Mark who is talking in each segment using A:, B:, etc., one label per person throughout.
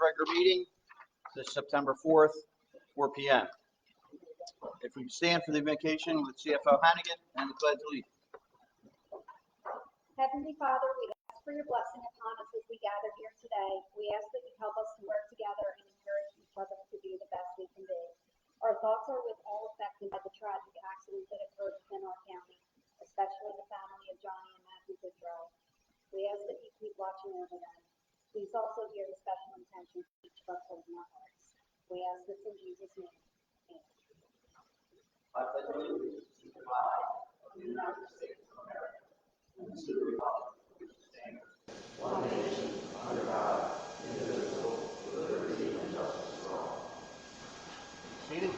A: regular meeting this September 4th, 4 p.m. If we stand for the invocation with CFO Hannigan and the pledge of allegiance.
B: Heavenly Father, we ask for your blessing upon us as we gather here today. We ask that you help us to work together and encourage each other to be the best we can be. Our thoughts are with all affected by the tragic accident that occurred within our county, especially the family of Johnny and Matthew Goodrow. We ask that you keep watching over them. Please also hear the special intention for each of us holding our hearts. We ask this in Jesus' name. Amen.
C: I pledge allegiance to the flag of the United States of America and to the republic which stands one nation under God, indivisible, with liberty and justice for all.
A: Seated.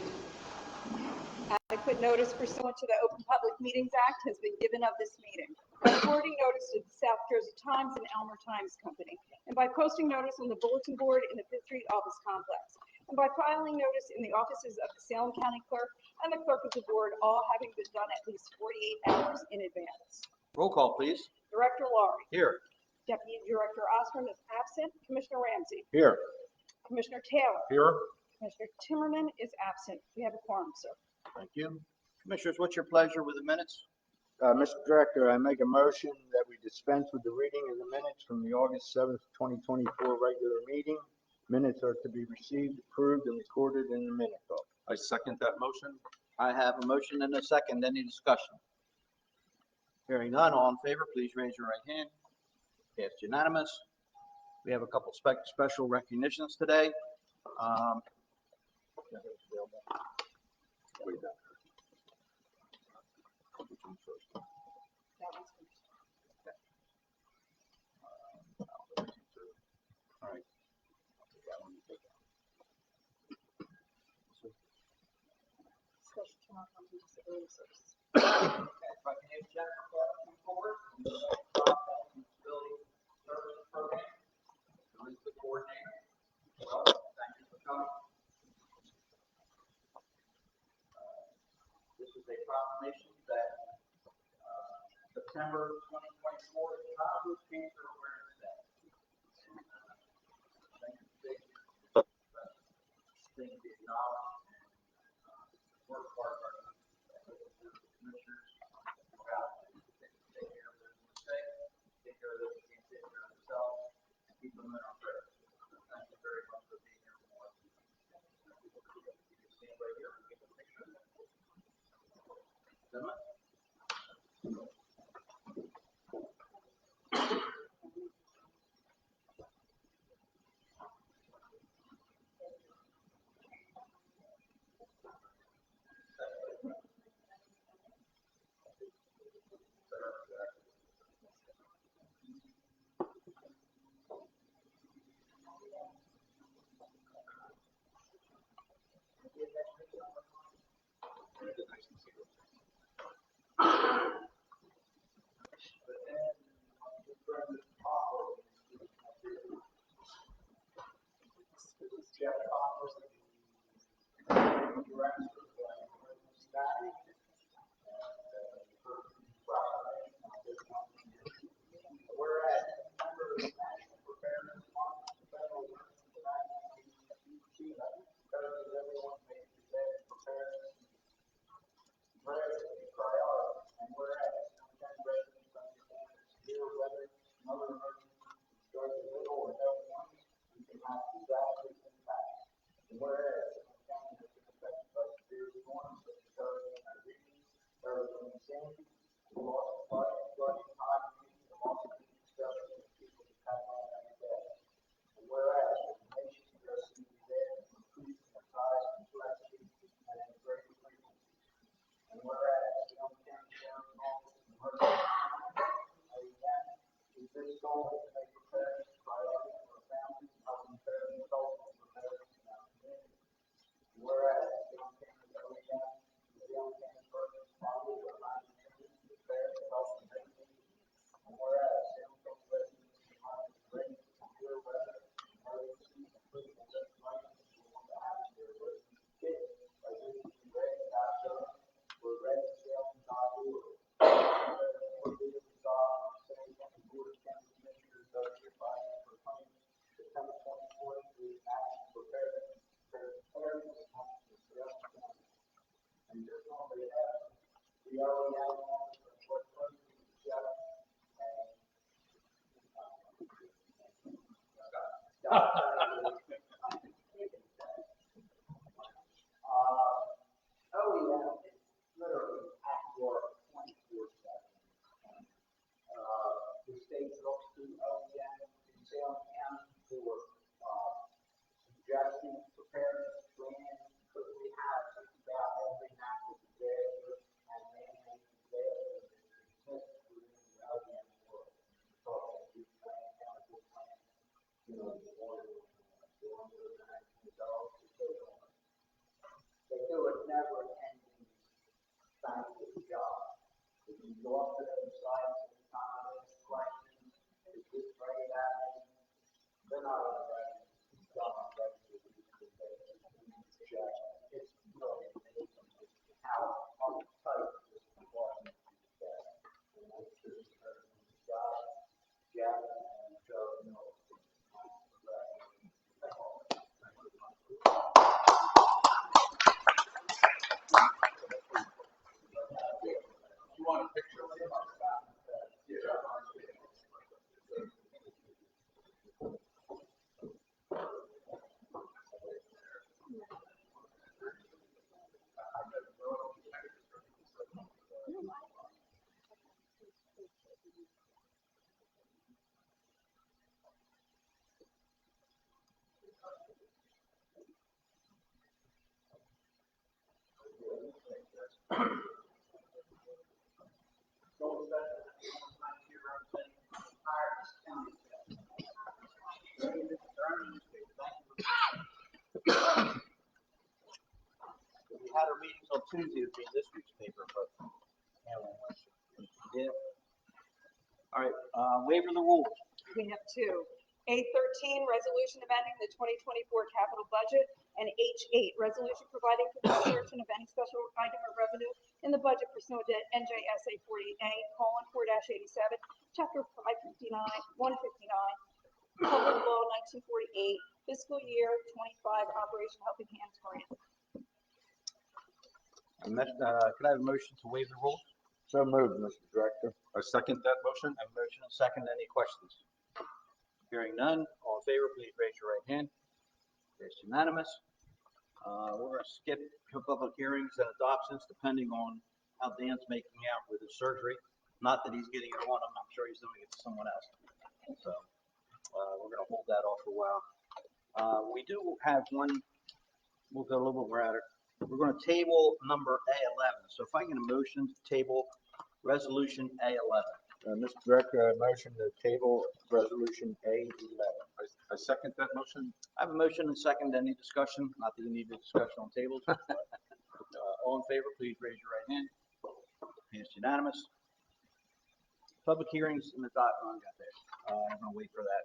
D: Adequate notice pursuant to the Open Public Meetings Act has been given of this meeting by forwarding notice to the South Jersey Times and Elmer Times Company, and by posting notice on the bulletin board in the Fifth Street office complex, and by filing notice in the offices of the Salem County Clerk and the Clerk of the Board, all having been done at least 48 hours in advance.
A: Roll call, please.
D: Director Laurie.
A: Here.
D: Deputy Director Osram is absent. Commissioner Ramsey.
A: Here.
D: Commissioner Taylor.
A: Here.
D: Commissioner Timmerman is absent. We have a quorum, sir.
A: Thank you. Commissioners, what's your pleasure with the minutes?
E: Mr. Director, I make a motion that we dispense with the reading of the minutes from the August 7th, 2024 regular meeting. Minutes are to be received, approved, and recorded in the minute book.
F: I second that motion.
A: I have a motion and a second. Any discussion? Hearing none, all in favor, please raise your right hand. Passed unanimous. We have a couple special recognitions today.
F: Way down.
D: That one's finished.
A: All right.
D: Special tomorrow comes in disability services.
A: If I can have Jennifer come forward, disability services program, who is the coordinator. Well, thank you for coming. This is a proclamation that September 2024 is Childhood Cancer Awareness Day. Thank you, thing to acknowledge and work hard for our commissioners about take care of those mistakes, take care of those who can't take care of themselves, and keep them in our prayers. Thank you very much for being here for us. You can stand right here and get a picture of that. Gentlemen? go up to those sites and kind of ask questions, is this right happening? They're not on the right, it's done on the right, check. It's really amazing how tight this department is. And I'm sure you've heard from Scott, Jeff, and Joe, you know. You want a picture of him? We had our meetings on Tuesday, it'd be this week's paper, but. Yeah. All right, waiver of the rules.
D: We have two. A13, resolution amending the 2024 capital budget, and H8, resolution providing for the insertion of any special item of revenue in the budget pursuant to NJSA 48A:4-87, Chapter 559, 159, Public Law 1948, fiscal year 25, Operation Helping Hands Grant.
A: Could I have a motion to waive the rules?
E: So moved, Mr. Director.
A: I second that motion. I have a motion and second. Any questions? Hearing none, all in favor, please raise your right hand. It's unanimous. We're going to skip public hearings and adoptions depending on how Dan's making out with his surgery. Not that he's getting it on him, I'm sure he's doing it to someone else. So we're going to hold that off for a while. We do have one, we'll go a little bit more at it. We're going to table number A11. So if I get a motion to table resolution A11.
E: Mr. Director, I motion to table resolution A11.
A: I second that motion. I have a motion and second. Any discussion? Not that you need a discussion on tables. All in favor, please raise your right hand. It's unanimous. Public hearings and the dot on got there. I'm going to wait for that.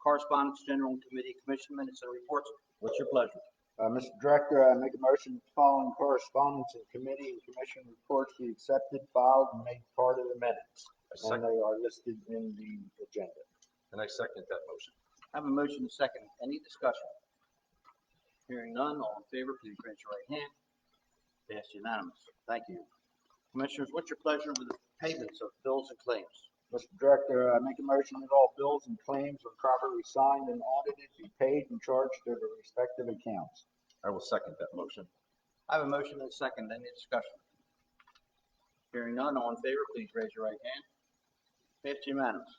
A: Correspondence, general committee, commission minutes and reports. What's your pleasure?
E: Mr. Director, I make a motion that the following correspondence and committee and commission reports be accepted, filed, and made part of the minutes. And they are listed in the agenda.
A: And I second that motion. I have a motion and second. Any discussion? Hearing none, all in favor, please raise your right hand. Passed unanimous. Thank you. Commissioners, what's your pleasure with the payments of bills and claims?
E: Mr. Director, I make a motion that all bills and claims are properly signed and audited, be paid and charged to their respective accounts.
A: I will second that motion. I have a motion and a second. Any discussion? Hearing none, all in favor, please raise your right hand. Passed unanimous.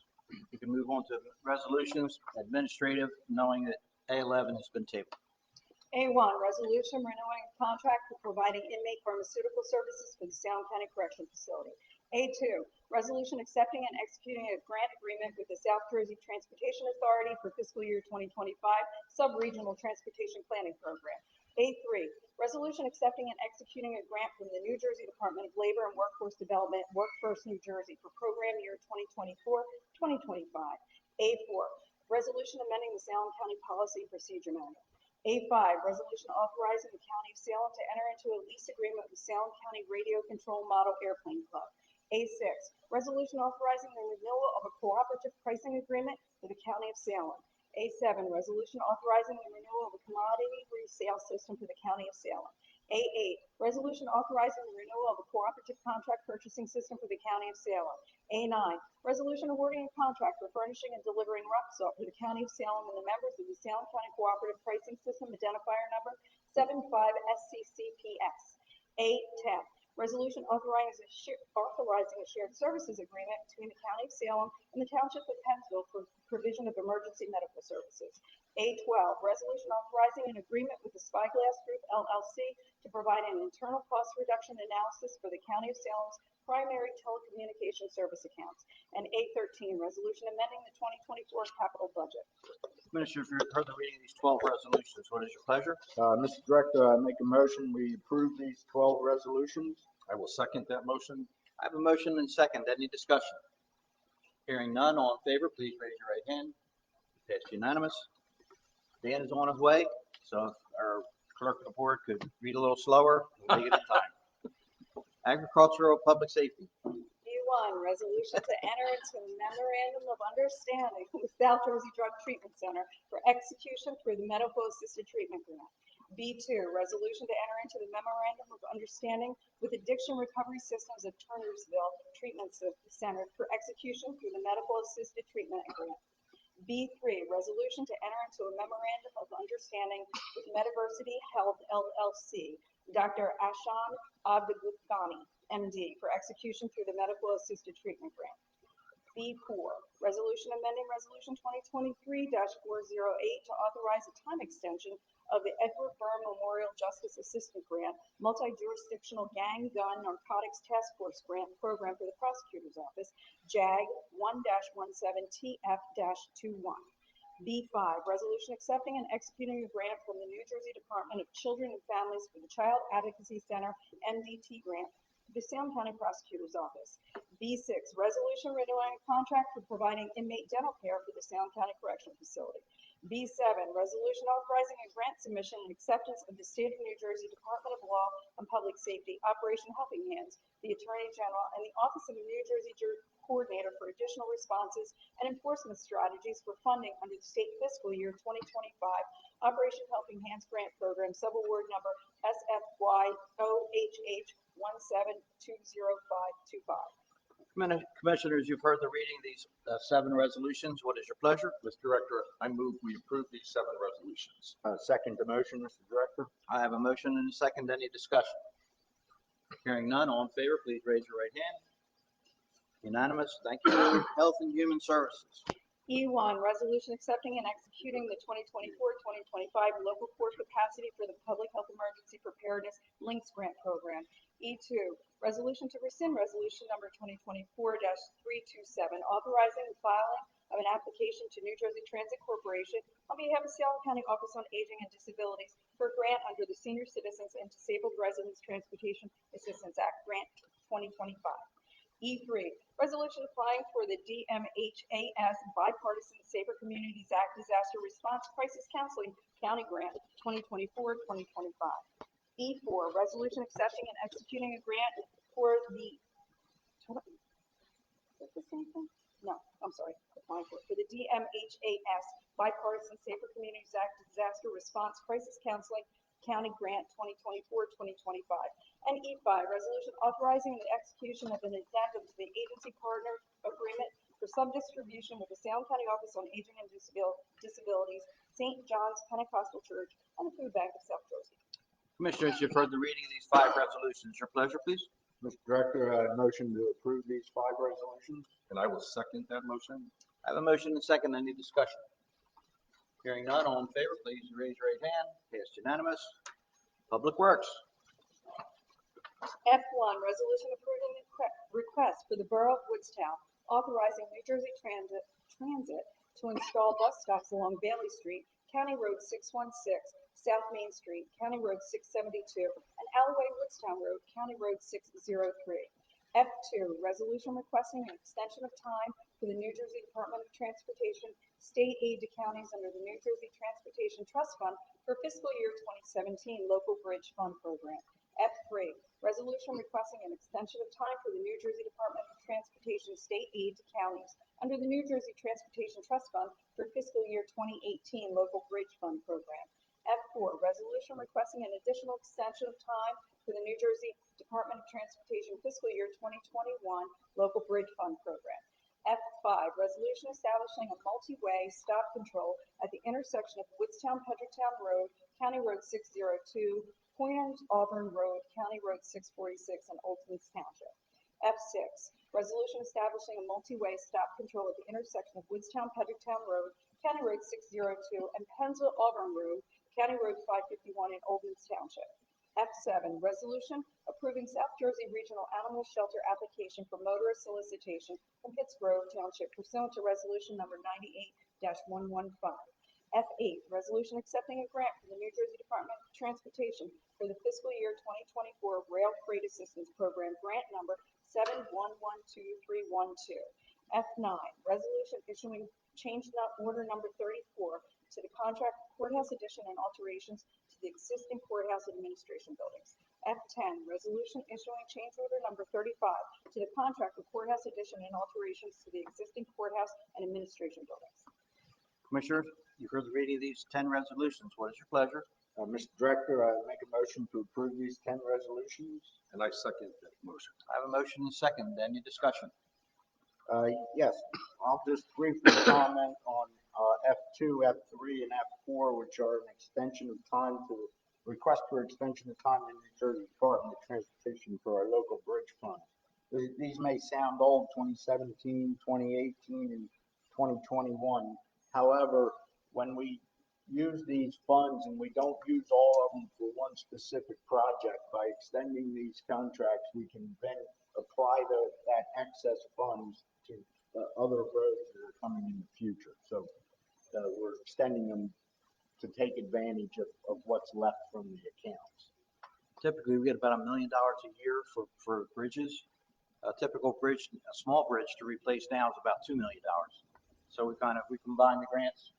A: We can move on to resolutions, administrative, knowing that A11 has been tabled.
D: A1, resolution renewing a contract for providing inmate pharmaceutical services for the Salem County Correctional Facility. A2, resolution accepting and executing a grant agreement with the South Jersey Transportation Authority for fiscal year 2025 Sub-Regional Transportation Planning Program. A3, resolution accepting and executing a grant from the New Jersey Department of Labor and Workforce Development, Workforce New Jersey, for program year 2024-2025. A4, resolution amending the Salem County Policy and Procedure Manual. A5, resolution authorizing the County of Salem to enter into a lease agreement with Salem County Radio Control Model Airplane Club. A6, resolution authorizing the renewal of a cooperative pricing agreement with the County of Salem. A7, resolution authorizing the renewal of a commodity resale system for the County of Salem. A8, resolution authorizing the renewal of a cooperative contract purchasing system for the County of Salem. A9, resolution awarding a contract for furnishing and delivering rock salt for the County of Salem and the members of the Salem County Cooperative Pricing System identifier number 75SCCPS. A10, resolution authorizing a shared services agreement between the County of Salem and the Township of Pennsville for provision of emergency medical services. A12, resolution authorizing an agreement with the Spyglass Group LLC to provide an internal cost reduction analysis for the County of Salem's primary telecommunication service accounts. And A13, resolution amending the 2024 capital budget.
A: Commissioners, you've heard the reading of these 12 resolutions. What is your pleasure?
E: Mr. Director, I make a motion we approve these 12 resolutions.
A: I will second that motion. I have a motion and a second. Any discussion? Hearing none, all in favor, please raise your right hand. Passed unanimous. Dan is on his way, so if our clerk of the board could read a little slower, we'll make it in time. Agricultural Public Safety.
D: B1, resolution to enter into a memorandum of understanding with South Jersey Drug Treatment Center for execution through the Medical Assisted Treatment Grant. B2, resolution to enter into the memorandum of understanding with Addiction Recovery Systems of Turnersville Treatment Center for execution through the Medical Assisted Treatment Grant. B3, resolution to enter into a memorandum of understanding with Mediversity Health LLC, Dr. Asham Abdulghani, MD, for execution through the Medical Assisted Treatment Grant. B4, resolution amending Resolution 2023-408 to authorize a time extension of the Edward Byrne Memorial Justice Assistant Grant, Multi-Jurisdictional Gang Gun Narcotics Task Force Grant Program for the Prosecutor's Office, JAG 1-17TF-21. B5, resolution accepting and executing a grant from the New Jersey Department of Children and Families for the Child Advocacy Center, MDT grant, the Salem County Prosecutor's Office. B6, resolution renewing a contract for providing inmate dental care for the Salem County Correctional Facility. B7, resolution authorizing a grant submission and acceptance of the State of New Jersey Department of Law and Public Safety, Operation Helping Hands, the Attorney General, and the Office of the New Jersey Coordinator for additional responses and enforcement strategies for funding under the state fiscal year 2025 Operation Helping Hands Grant Program, subaward number SFY-OHH 1720525.
A: Commissioners, you've heard the reading of these 7 resolutions. What is your pleasure?
C: Mr. Director, I move we approve these 7 resolutions.
E: Second the motion, Mr. Director.
A: I have a motion and a second. Any discussion? Hearing none, all in favor, please raise your right hand. Unanimous. Thank you. Health and Human Services.
D: E1, resolution accepting and executing the 2024-2025 local court capacity for the Public Health Emergency Preparedness Links Grant Program. E2, resolution to rescind resolution number 2024-327, authorizing the filing of an application to New Jersey Transit Corporation on behalf of Salem County Office on Aging and Disabilities for a grant under the Senior Citizens and Disabled Residents Transportation Assistance Act, Grant 2025. E3, resolution applying for the DMHAS Bipartisan Safer Communities Act Disaster Response Crisis Counseling County Grant 2024-2025. E4, resolution accepting and executing a grant for the, is that the same thing? No, I'm sorry, applying for the DMHAS Bipartisan Safer Communities Act Disaster Response Crisis Counseling County Grant 2024-2025. And E5, resolution authorizing the execution of an addendum to the agency partner agreement for sub-distribution with the Salem County Office on Aging and Disabilities, St. John's Pentecostal Church, and the Food Bank of South Jersey.
A: Commissioners, you've heard the reading of these 5 resolutions. Your pleasure, please.
E: Mr. Director, I motion to approve these 5 resolutions.
C: And I will second that motion.
A: I have a motion and a second. Any discussion? Hearing none, all in favor, please raise your right hand. Passed unanimous. Public Works.
D: F1, resolution approving the request for the Borough of Woodstown, authorizing New Jersey Transit to install bus stops along Bailey Street, County Road 616, South Main Street, County Road 672, and Alloway Woodstown Road, County Road 603. F2, resolution requesting an extension of time for the New Jersey Department of Transportation state aid to counties under the New Jersey Transportation Trust Fund for fiscal year 2017 Local Bridge Fund Program. F3, resolution requesting an extension of time for the New Jersey Department of Transportation state aid to counties under the New Jersey Transportation Trust Fund for fiscal year 2018 Local Bridge Fund Program. F4, resolution requesting an additional extension of time for the New Jersey Department of Transportation fiscal year 2021 Local Bridge Fund Program. F5, resolution establishing a multi-way stop control at the intersection of Woodstown-Pedricktown Road, County Road 602, Pointers Auburn Road, County Road 646, and Oldton's Township. F6, resolution establishing a multi-way stop control at the intersection of Woodstown-Pedricktown Road, County Road 602, and Pennsville Auburn Road, County Road 551, in Oldton's Township. F7, resolution approving South Jersey Regional Animal Shelter application for motorist solicitation from Pittsgrove Township pursuant to resolution number 98-115. F8, resolution accepting a grant from the New Jersey Department of Transportation for the fiscal year 2024 Rail Freight Assistance Program, grant number 7112312. F9, resolution issuing order number 34 to the contract courthouse addition and alterations to the existing courthouse administration buildings. F10, resolution issuing change order number 35 to the contract for courthouse addition and alterations to the existing courthouse and administration buildings.
F: Commissioners, you've heard the reading of these 10 resolutions. What is your pleasure?
E: Mr. Director, I make a motion to approve these 10 resolutions.
C: And I second that motion.
F: I have a motion and a second. Any discussion?
E: Yes, I'll just briefly comment on F2, F3, and F4, which are an extension of time request for extension of time in the New Jersey Department of Transportation for our local bridge fund. These may sound old, 2017, 2018, and 2021. However, when we use these funds and we don't use all of them for one specific project, by extending these contracts, we can then apply that excess funds to other roads that are coming in the future. So we're extending them to take advantage of what's left from the accounts.
F: Typically, we get about $1 million a year for bridges. A typical bridge, a small bridge to replace now is about $2 million. So we combine the grants,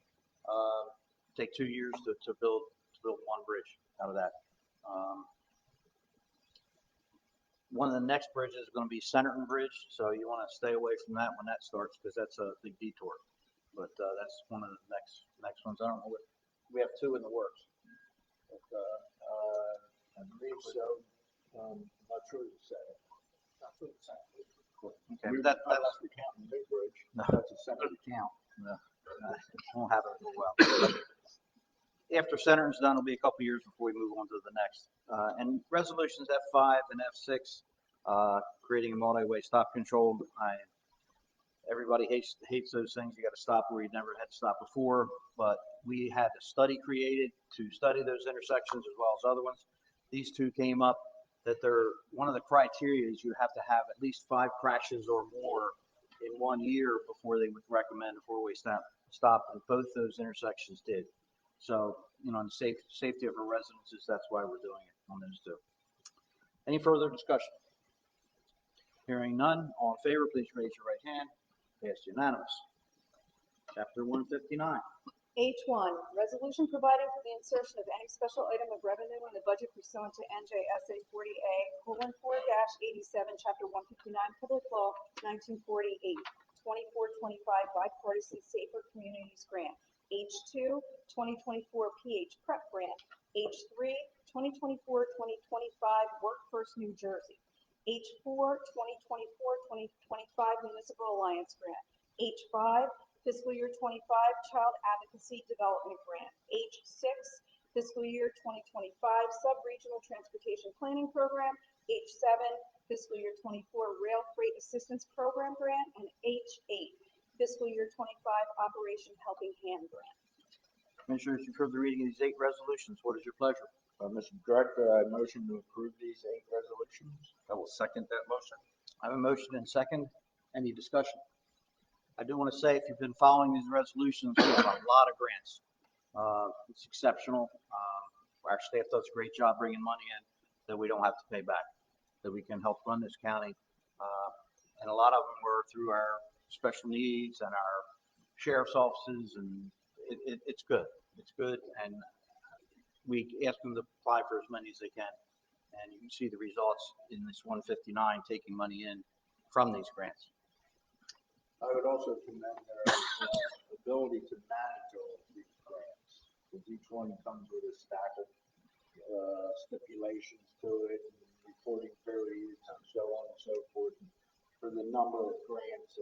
F: take 2 years to build one bridge out of that. One of the next bridges is going to be Centerton Bridge, so you want to stay away from that when that starts because that's a big detour. But that's one of the next ones. I don't know what we have 2 in the works. But,
E: I believe so. Not sure to say.
F: okay, but that's
E: unless we count the big bridge.
F: No.
E: That's a separate account.
F: won't happen for a while. After Centerton's done, it'll be a couple years before we move on to the next. And resolutions F5 and F6, creating a multi-way stop control. Everybody hates those things. You got to stop where you never had to stop before. But we had a study created to study those intersections as well as other ones. These 2 came up that one of the criteria is you have to have at least 5 crashes or more in 1 year before they would recommend a 4-way stop, and both those intersections did. So, on the safety of our residences, that's why we're doing it on those 2. Any further discussion? Hearing none, all in favor, please raise your right hand. Passed unanimous. Chapter 159.
D: H1, resolution providing for the insertion of any special item of revenue in the budget pursuant to NJSA 40A:4-87, Chapter 159, Public Law 1948, 2425 Bipartisan Safer Communities Grant. H2, 2024 PH Prep Grant. H3, 2024-2025 Work First New Jersey. H4, 2024-2025 Municipal Alliance Grant. H5, fiscal year 25 Child Advocacy Development Grant. H6, fiscal year 2025 Sub-Regional Transportation Planning Program. H7, fiscal year 24 Rail Freight Assistance Program Grant. And H8, fiscal year 25 Operation Helping Hand Grant.
F: Commissioners, you've heard the reading of these 8 resolutions. What is your pleasure?
E: Mr. Director, I motion to approve these 8 resolutions.
C: I will second that motion.
F: I have a motion and second. Any discussion? I do want to say, if you've been following these resolutions, we have a lot of grants. It's exceptional. Our staff does a great job bringing money in that we don't have to pay back, that we can help run this county. And a lot of them were through our special needs and our sheriff's offices, and it's good. It's good, and we ask them to apply for as many as they can. And you can see the results in this 159 taking money in from these grants.
E: I would also commend their ability to manage all of these grants, because each one comes with a stack of stipulations to it, and reporting periods, and so on and so forth. And for the number of grants,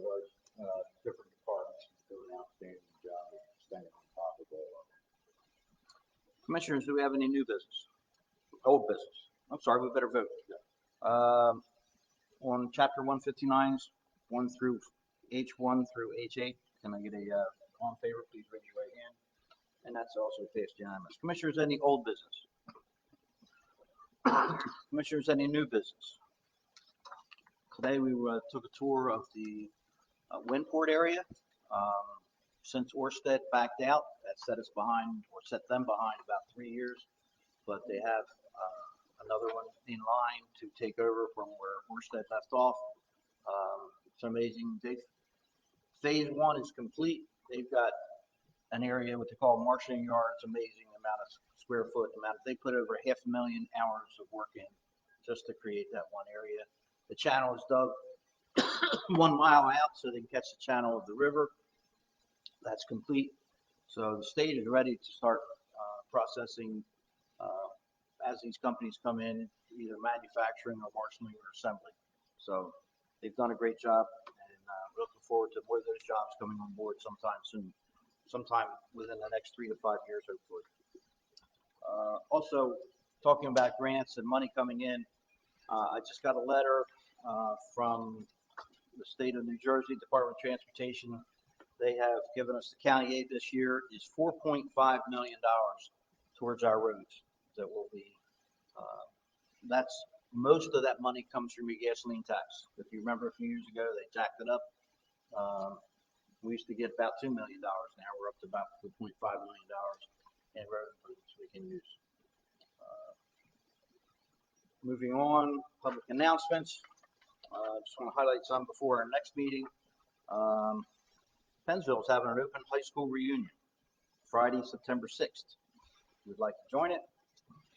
E: different departments do an outstanding job of staying on top of all of it.
F: Commissioners, do we have any new business? Old business? I'm sorry, we better vote. On chapter 159s, H1 through H8, can I get a all in favor? Please raise your right hand. And that's also passed unanimous. Commissioners, any old business? Commissioners, any new business? Today we took a tour of the Windport area. since Orsted backed out. That set us behind, or set them behind about 3 years. But they have another one in line to take over from where Orsted left off. It's amazing. Phase one is complete. They've got an area what they call marshalling yards. Amazing amount of square foot amount. They put over 500,000 hours of work in just to create that one area. The channel is dug 1 mile out so they can catch the channel of the river. That's complete. So the state is ready to start processing as these companies come in, either manufacturing or marshaling or assembly. So they've done a great job, and we're looking forward to more of those jobs coming on board sometime soon, sometime within the next 3 to 5 years, hopefully. Also, talking about grants and money coming in, I just got a letter from the state of New Jersey Department of Transportation. They have given us the county aid this year is $4.5 million towards our roads that will be, that's, most of that money comes from your gasoline tax. If you remember a few years ago, they jacked it up. We used to get about $2 million. Now we're up to about $4.5 million in road improvements we can use. Moving on, public announcements. Just want to highlight some before our next meeting. Pennsville is having an open high school reunion Friday, September 6th. If you'd like to join it,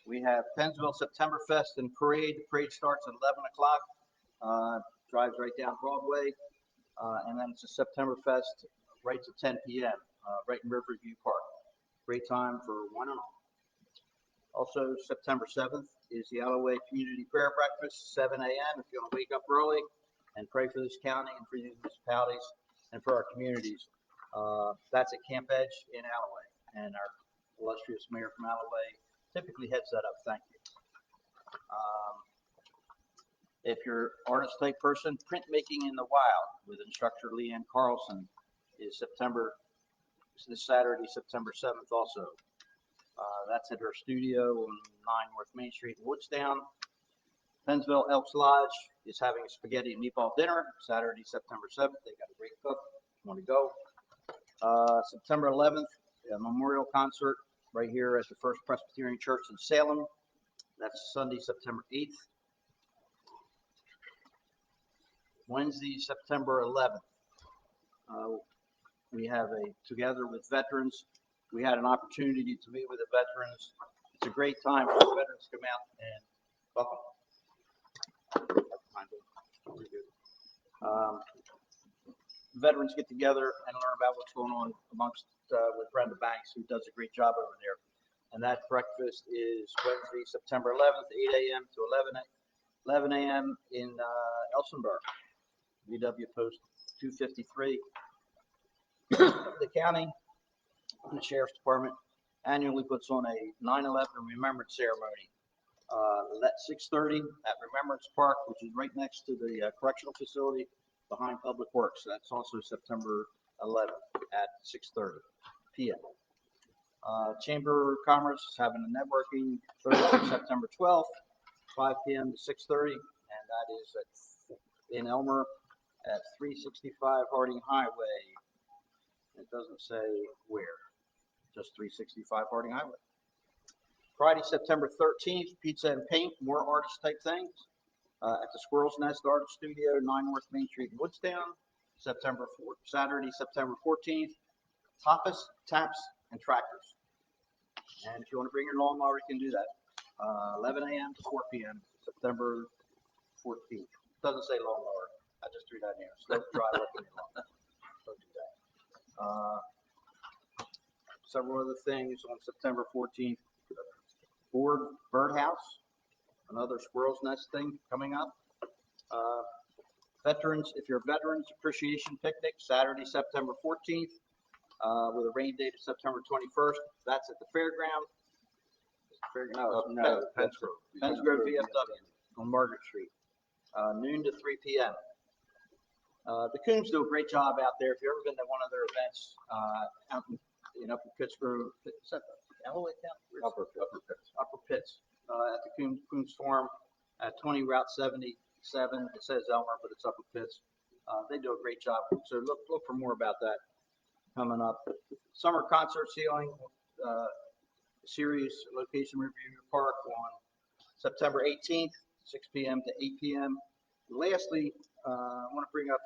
F: we have Pennsville September Fest and Parade. The parade starts at 11 o'clock, drives right down Broadway, and then it's a September Fest right to 10 p.m. Right in Riverview Park. Great time for one and all. Also, September 7th is the Alloway Community Prayer Breakfast, 7 a.m. If you want to wake up early and pray for this county and for these municipalities and for our communities. That's at Camp Edge in Alloway, and our illustrious mayor from Alloway typically heads that up. Thank you. If you're artist type person, Printmaking in the Wild with instructor Leanne Carlson is this Saturday, September 7th also. That's at her studio on 9 North Main Street in Woodstown. Pennsville Elks Lodge is having a spaghetti and meatball dinner Saturday, September 7th. They got a great cook. Want to go? September 11th, a memorial concert right here at the First Presbyterian Church in Salem. That's Sunday, September 8th. Wednesday, September 11th. We have together with veterans. We had an opportunity to meet with the veterans. It's a great time for the veterans to come out and welcome. Veterans get together and learn about what's going on amongst with Brenda Banks, who does a great job over there. And that breakfast is Wednesday, September 11th, 8 a.m. to 11 a.m. in Elsinburg, VW Post 253. The county and the Sheriff's Department annually puts on a 9/11 Remembrance Ceremony at 6:30 at Remembrance Park, which is right next to the correctional facility behind Public Works. That's also September 11th at 6:30 p.m. Chamber of Commerce is having a networking Thursday, September 12th, 5 p.m. to 6:30, and that is in Elmer at 365 Harding Highway. It doesn't say where, just 365 Harding Highway. Friday, September 13th, Pizza and Paint, more artist type things at the Squirrel's Nest Art Studio, 9 North Main Street in Woodstown. Saturday, September 14th, taps, and tractors. And if you want to bring your lawnmower, you can do that. 11 a.m. to 4 p.m. September 14th. Doesn't say lawnmower. I just threw that in here. Slow dry looking lawnmower. Don't do that. Several other things on September 14th. Birdhouse, another Squirrel's Nest thing coming up. Veterans, if you're a Veterans Appreciation Picnic, Saturday, September 14th, with a rain date of September 21st. That's at the fairground. No, Pennsgrove VFW on Margaret Street, noon to 3 p.m. The Coombs do a great job out there. If you've ever been to one of their events out in Upper Pittsburgh, Upper Pitts at the Coombs Farm at 20 Route 77. It says Elmer, but it's Upper Pitts. They do a great job. So look for more about that. coming up. Summer concert ceiling series location review park on September 18th, 6 p.m. to 8 p.m. Lastly, I want to bring up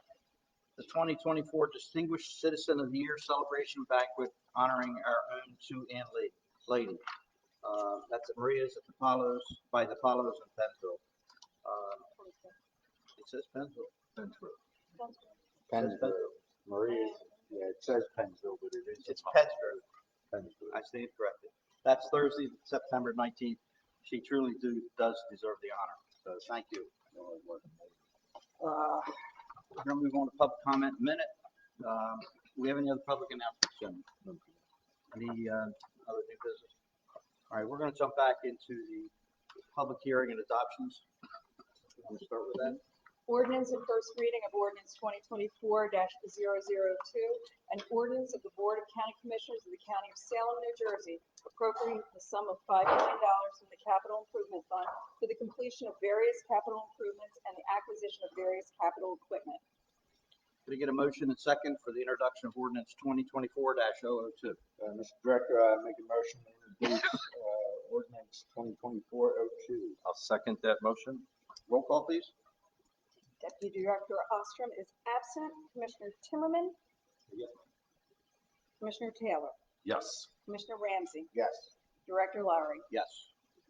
F: the 2024 Distinguished Citizen of the Year celebration banquet honoring our own Sue Ann Lady. That's at Maria's at the Apollos, by the Apollos in Pennsville. It says Pennsville.
E: Pennsville. Maria, yeah, it says Pennsville, but it is.
F: It's Pennsville.
E: Pennsville.
F: I stand corrected. That's Thursday, September 19th. She truly does deserve the honor. So thank you. We're going to move on to public comment in a minute. Do we have any other public announcements, gentlemen? Any other new business? All right, we're going to jump back into the public hearing and adoptions. I'm going to start with that.
D: Ordinance and first reading of ordinance 2024-002, an ordinance of the Board of County Commissioners of the County of Salem, New Jersey, appropriating the sum of $5 million from the Capital Improvement Fund for the completion of various capital improvements and the acquisition of various capital equipment.
F: Can I get a motion and second for the introduction of ordinance 2024-002?
E: Mr. Director, I make a motion to introduce ordinance 2024-02.
F: I'll second that motion. Roll call, please.
D: Deputy Director Ostrom is absent. Commissioner Timmerman?
F: Yes.
D: Commissioner Taylor?
F: Yes.
D: Commissioner Ramsey?
E: Yes.
D: Director Lowry?
F: Yes.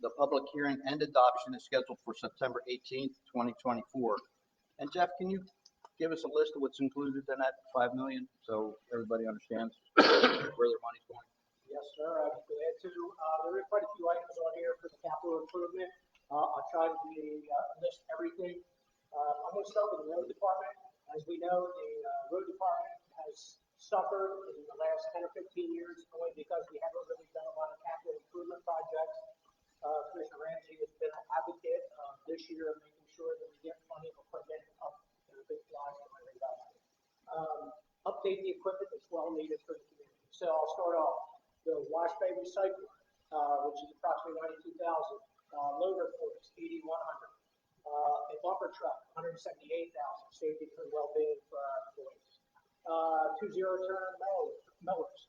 F: The public hearing and adoption is scheduled for September 18th, 2024. And Jeff, can you give us a list of what's included in that $5 million so everybody understands where their money's going?
G: Yes, sir, I'd be glad to. There are quite a few items on here for the capital improvement. I'll try to list everything. I'm going to start with the road department. As we know, the road department has suffered in the last 10 or 15 years only because we haven't really done a lot of capital improvement projects. Commissioner Ramsey has been an advocate this year of making sure that we get plenty of equipment up in a big fly. Update the equipment that's well needed for the community. So I'll start off the wash bay recycling, which is approximately $92,000. Loader forks, $8,100. A bumper truck, $178,000, safety and well-being for our employees. 2 zero-turn mowers.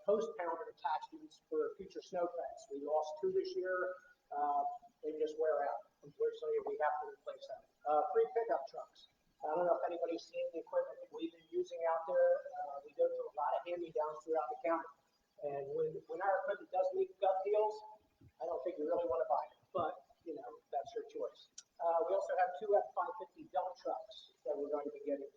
G: Post pounder attachments for future snow fence. We lost 2 this year. They just wear out. Unfortunately, we have to replace them. 3 pickup trucks. I don't know if anybody's seen the equipment that we've been using out there. We go through a lot of hand-me-downs throughout the county. And when our equipment does meet gut deals, I don't think you really want to buy it. But, you know, that's your choice. We also have 2 F-550 dump trucks that we're going to be getting.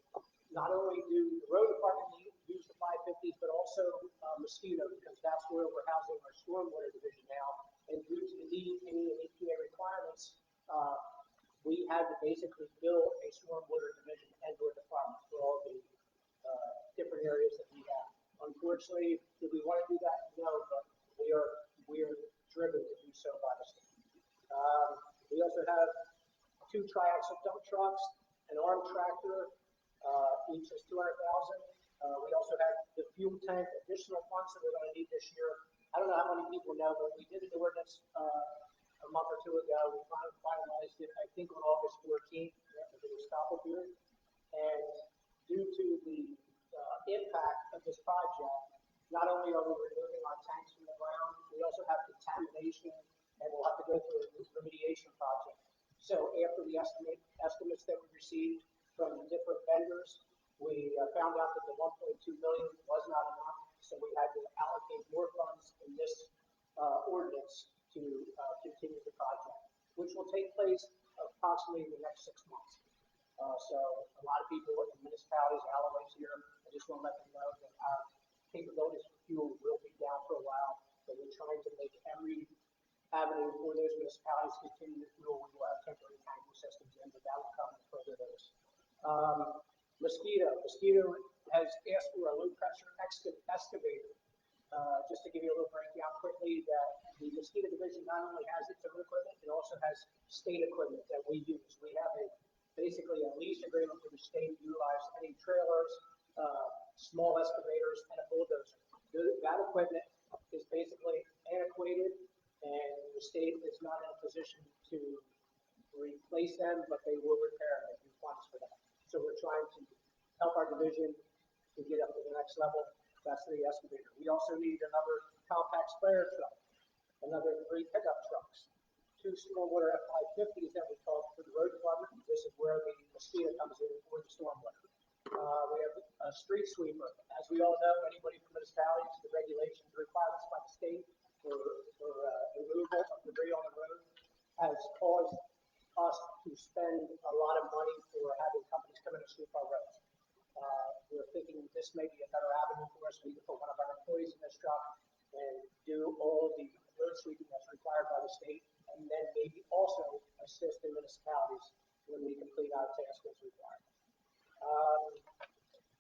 G: Not only do the road department use the 550s, but also mosquito, because that's where we're housing our stormwater division now. And due to the DEP and EPA requirements, we had to basically build a stormwater division and/or department for all the different areas that we have. Unfortunately, do we want to do that? No, but we are driven to do so by the state. We also have 2 triaxle dump trucks, an arm tractor, each is $200,000. We also have the fuel tank additional funds that we're going to need this year. I don't know how many people know, but we did an ordinance a month or 2 ago. We finalized it, I think, on August 14th. It was stop period. And due to the impact of this project, not only are we removing our tanks from the ground, we also have contamination, and we'll have to go through a remediation project. So after the estimates that we received from the different vendors, we found out that the $1.2 million was not enough, so we had to allocate more funds in this ordinance to continue the project, which will take place approximately in the next 6 months. So a lot of people in municipalities, Alloway's here, I just want to let them know that our capabilities for fuel will be down for a while, but we're trying to make every avenue for those municipalities to continue to fuel. We will have temporary tanking systems in, but that will come in further those. Mosquito has asked for a low pressure excavator. Just to give you a little breakdown quickly, that the mosquito division not only has its own equipment, it also has state equipment that we use. We have basically a lease agreement with the state to utilize any trailers, small excavators, and a bulldozer. That equipment is basically antiquated, and the state is not in a position to replace them, but they will repair them and do funds for that. So we're trying to help our division to get up to the next level. That's the excavator. We also need another compact sprayer truck, another 3 pickup trucks, 2 stormwater F-550s that we call for the road department. This is where the mosquito comes in for the stormwater. We have a street sweeper. As we all know, anybody from municipalities, the regulations, requirements by the state for removal of debris on the road has caused us to spend a lot of money for having companies come in and sweep our roads. We're thinking this may be a better avenue for us. We can put one of our employees in this truck and do all the road sweeping that's required by the state, and then maybe also assist the municipalities when we complete our task as required.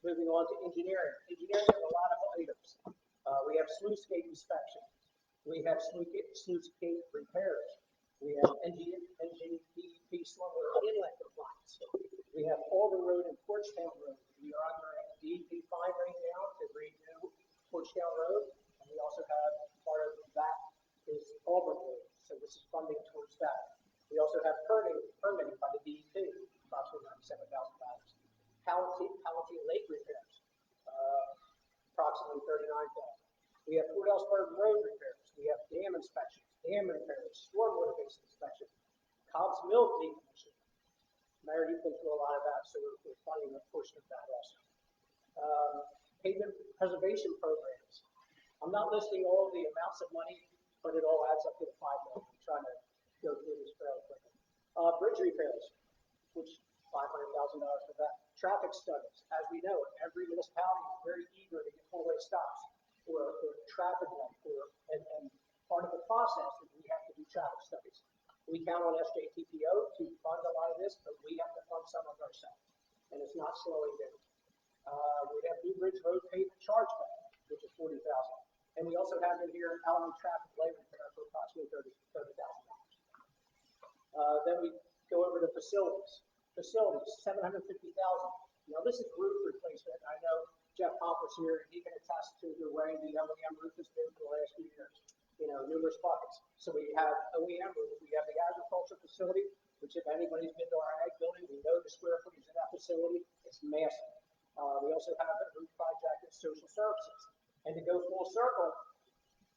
G: Moving on to engineering. Engineering has a lot of items. We have sluice gate inspection. We have sluice gate repairs. We have DEP stormwater inlet compliance. We have Alder Road and Porchtown Road. We are under a DEP 5 right now to redo Porchtown Road, and we also have part of that is Auburn Road. So this is funding towards that. We also have permitting by the DEP, approximately $97,000. Palatine Lake repairs, approximately $39,000. We have Fort Ellsburg Road repairs. We have dam inspections, dam repairs, stormwater-based inspection, Cobb's Mill decommissioning. Mayor, you've been through a lot of that, so we're funding a portion of that also. Pavement preservation programs. I'm not listing all the amounts of money, but it all adds up to the $5 million. I'm trying to go through this fairly quickly. Bridge repairs, which $500,000 for that. Traffic studies. As we know, every municipality is very eager to get four-way stops or traffic light, and part of the process is we have to do traffic studies. We count on SJTPO to fund a lot of this, but we have to fund some of ourselves, and it's not slowing down. We have New Bridge Road pavement chargeback, which is $40,000, and we also have in here Allen traffic light repair for approximately $30,000. Then we go over to facilities. Facilities, $750,000. Now this is roof replacement. I know Jeff Pomper's here, and he can attest to the way the OEM roof has been for the last few years. You know, numerous buckets. So we have OEM roof. We have the agriculture facility, which if anybody's been to our ag building, we know the square footage of that facility. It's massive. We also have a roof project at social services. And to go full circle,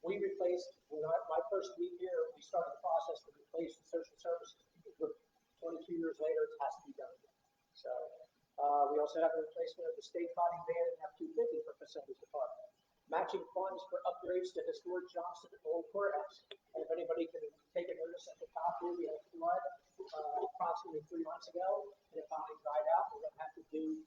G: we replaced, my first week here, we started the process to replace the social services. 22 years later, it has to be done again. So we also have the replacement of the state body van and F-250 for facilities department. Matching funds for upgrades to historic Johnson Old Courthouse. And if anybody can take a notice at the top here, we had a flood approximately 3 months ago, and it finally dried out. We're going to have to do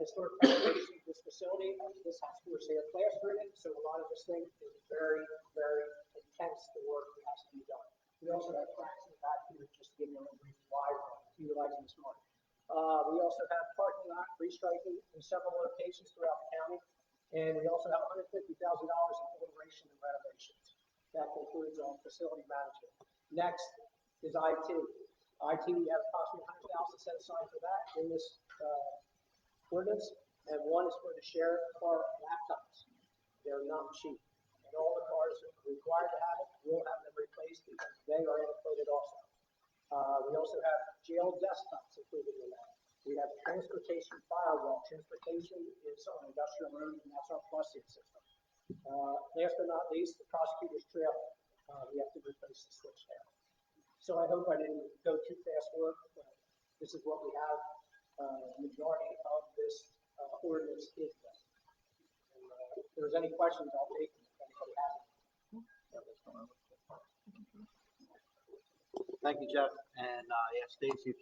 G: historic preservation of this facility. This has for sale plaster in it, so a lot of this thing is very, very intense, the work that has to be done. We also have cracks in the back here, just to give you a little brief why we're utilizing this money. We also have parking lot restriking in several locations throughout the county. And we also have $150,000 in alteration and renovations. That concludes on facility management. Next is IT. IT, we have approximately $100,000 set aside for that in this ordinance. And one is for the sheriff car laptops. They're not cheap. And all the cars that are required to have it, we'll have them replaced because they are antiquated also. We also have jail desktops included in that. We have transportation firewall. Transportation is on industrial roads, and that's our busing system. Last but not least, the prosecutor's trailer. We have to replace the switch there. So I hope I didn't go too fast work, but this is what we have. The majority of this ordinance is done. And, if there's any questions, I'll take them if anybody has them.
F: Thank you, Jeff. And yeah, Stacy,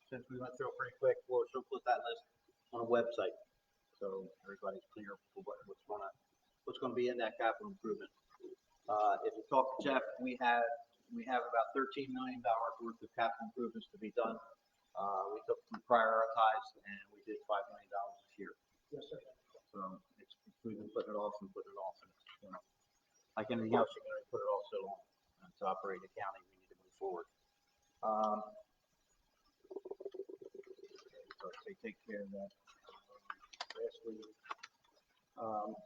F: since we went through it pretty quick, she'll put that list on a website so everybody's clear for what's going to be in that capital improvement. If you talk to Jeff, we have about $13 million worth of capital improvements to be done. We prioritized and we did $5 million this year.
G: Yes, sir.
F: So we've been putting it off and putting it off, and you know, like anything else, you're going to put it off so long. And to operate a county, we need to move forward. So they take care of that. Lastly,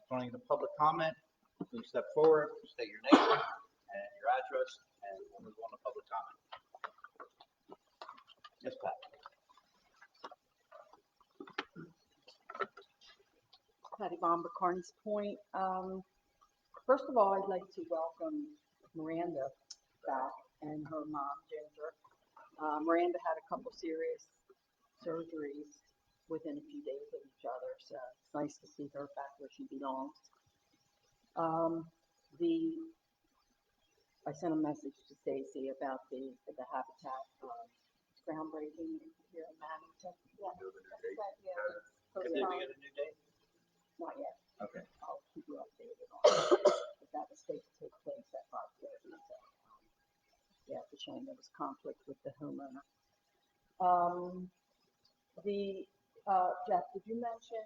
F: joining the public comment, please step forward, state your name and your address, and we'll move on to public comment. Yes, Pat.
H: Patty Bomber, Carnes Point. First of all, I'd like to welcome Miranda back and her mom, Ginger. Miranda had a couple serious surgeries within a few days of each other, so it's nice to see her back where she belongs. I sent a message to Stacy about the habitat groundbreaking here in Mannington. Yeah,
F: Did we get a new date?
H: not yet.
F: Okay.
H: I'll keep you updated on it. But that was supposed to take place at 5:30. So, yeah, it's a shame there was conflict with the homeowner. Jeff, did you mention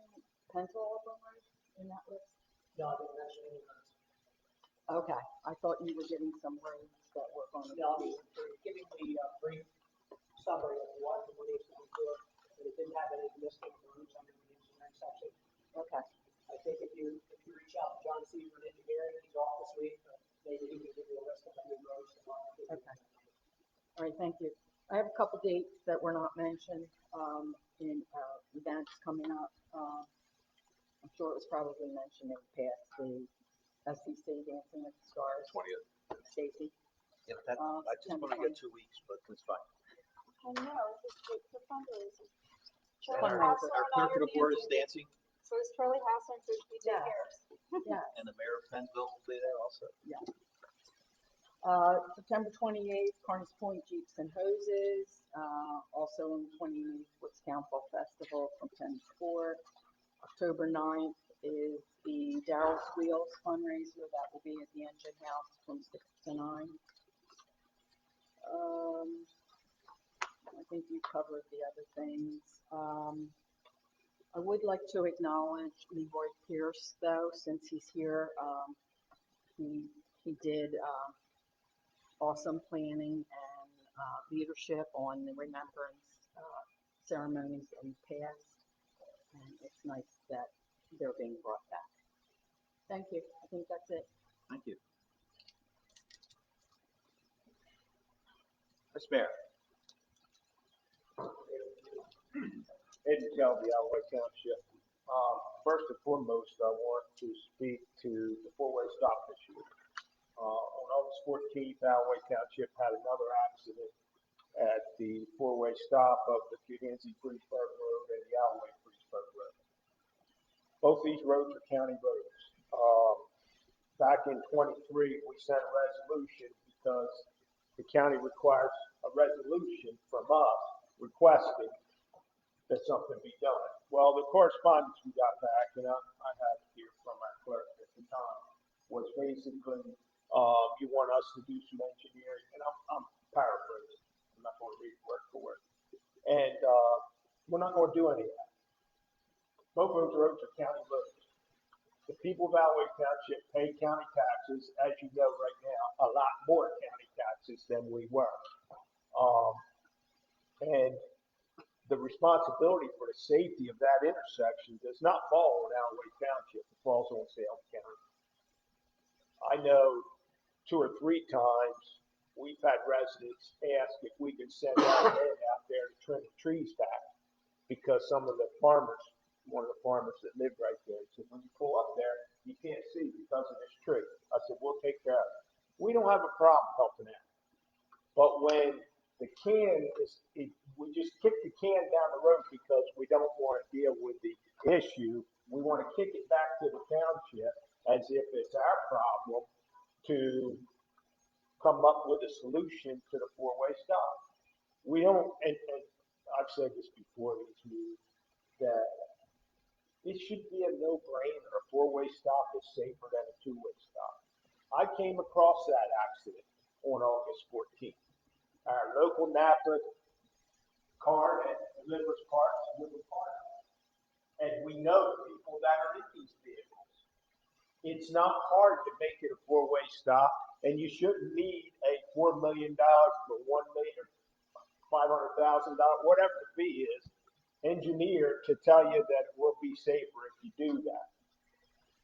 H: Pentel Road in that list?
G: No, I didn't mention any of those.
H: Okay, I thought you were getting some roads that were going to
G: No, I
H: be.
G: mean, for giving the brief summary of what the release was for, but it didn't have any listing of routes under the engineering section.
H: Okay,
G: I think if you reach out to John Seaver in engineering, he's off this week, but maybe he can give you a list of the new roads.
H: Okay. All right, thank you. I have a couple dates that were not mentioned in events coming up. I'm sure it was probably mentioned in the past, the SEC Dancing with the Stars.
F: 20th.
H: Stacy.
F: Yeah, that, I just
H: September
F: want to get
H: 20th.
F: 2 weeks, but it's fine.
B: I know, it's a fundraiser.
F: And
B: Charlie
H: our-
B: Hassler
F: Our
B: and I
F: clerk
B: are
F: of the board is
B: dancing.
F: dancing,
B: So is Charlie Hassler and so is BJ
H: Yeah.
B: Harris.
H: Yes.
F: and the mayor of Pennsville will be there also.
H: September 28th, Carnes Point Jeeps and Hoses. Also on the 28th, Woodstown Fall Festival from 10 to 4. October 9th is the Daryl's Wheels fundraiser. That will be at the Engine House from 6 to 9. I think you covered the other things. I would like to acknowledge Leroy Pierce, though, since he's here. He did awesome planning and leadership on the remembrance ceremonies in the past, and it's nice that they're being brought back. Thank you. I think that's it.
F: Thank you. Ms. Mayor.
E: Ed Shelby, Alway Township. First and foremost, I want to speak to the four-way stop issue. On August 14th, Alway Township had another accident at the four-way stop of the Fugansy-Freesburg Road and the Alway-Freesburg Road. Both these roads are county roads. Back in '23, we sent a resolution because the county requires a resolution from us requesting that something be done. Well, the correspondence we got back, and I had it here from our clerk at the time, was basically, you want us to do some engineering, and I'm paraphrasing. I'm not going to read word for word. And we're not going to do any of that. Both those roads are county roads. The people of Alway Township pay county taxes, as you know right now, a lot more county taxes than we were. And the responsibility for the safety of that intersection does not fall on Alway Township, it falls on Salem County. I know 2 or 3 times we've had residents ask if we can send our men out there to trim the trees back because some of the farmers, one of the farmers that live right there, said, when you pull up there, you can't see because of this tree. I said, we'll take care of it. We don't have a problem helping out. But when the can is, we just kick the can down the road because we don't want to deal with the issue. We want to kick it back to the township as if it's our problem to come up with a solution to the four-way stop. We don't, and I've said this before these meetings, that it should be a no-brainer. A four-way stop is safer than a two-way stop. I came across that accident on August 14th. Our local Napa car that delivers parts with a part. And we know the people that are in these vehicles. It's not hard to make it a four-way stop, and you shouldn't need a $4 million for $1 million or $500,000, whatever the fee is, engineer to tell you that it will be safer if you do that.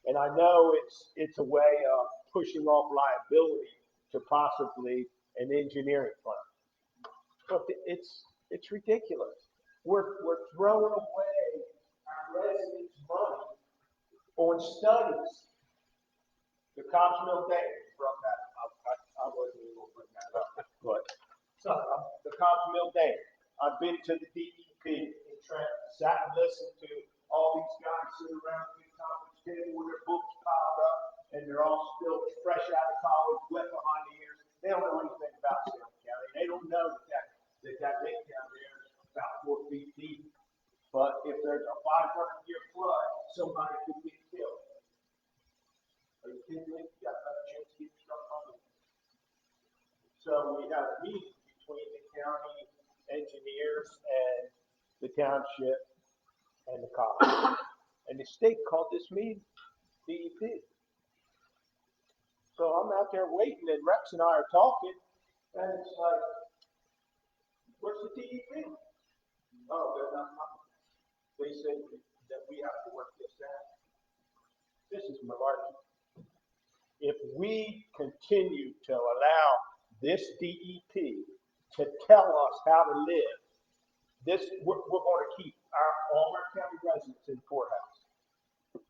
E: And I know it's a way of pushing off liability to possibly an engineering firm. But it's ridiculous. We're throwing away our residents' money
I: on studies. The Cobb's Mill Day brought that up. I wasn't even going to bring that up, but the Cobb's Mill Day. I've been to the DEP in Trent, sat and listened to all these guys sit around the big conference table with their books piled up, and they're all still fresh out of college, wet behind the ears. They don't know anything about Salem County. They don't know that lake down there is about 4 feet deep. But if there's a 500-year flood, somebody could get killed. Are you kidding me? You got another chance to get struck on it. So we have a meeting between the county engineers and the township and the cops. And the state called this meeting DEP. So I'm out there waiting, and Rex and I are talking, and it's like, where's the DEP? Oh, they're not coming. They said that we have to work this out. This is malarkey. If we continue to allow this DEP to tell us how to live, we're going to keep all our county residents in the poorhouse.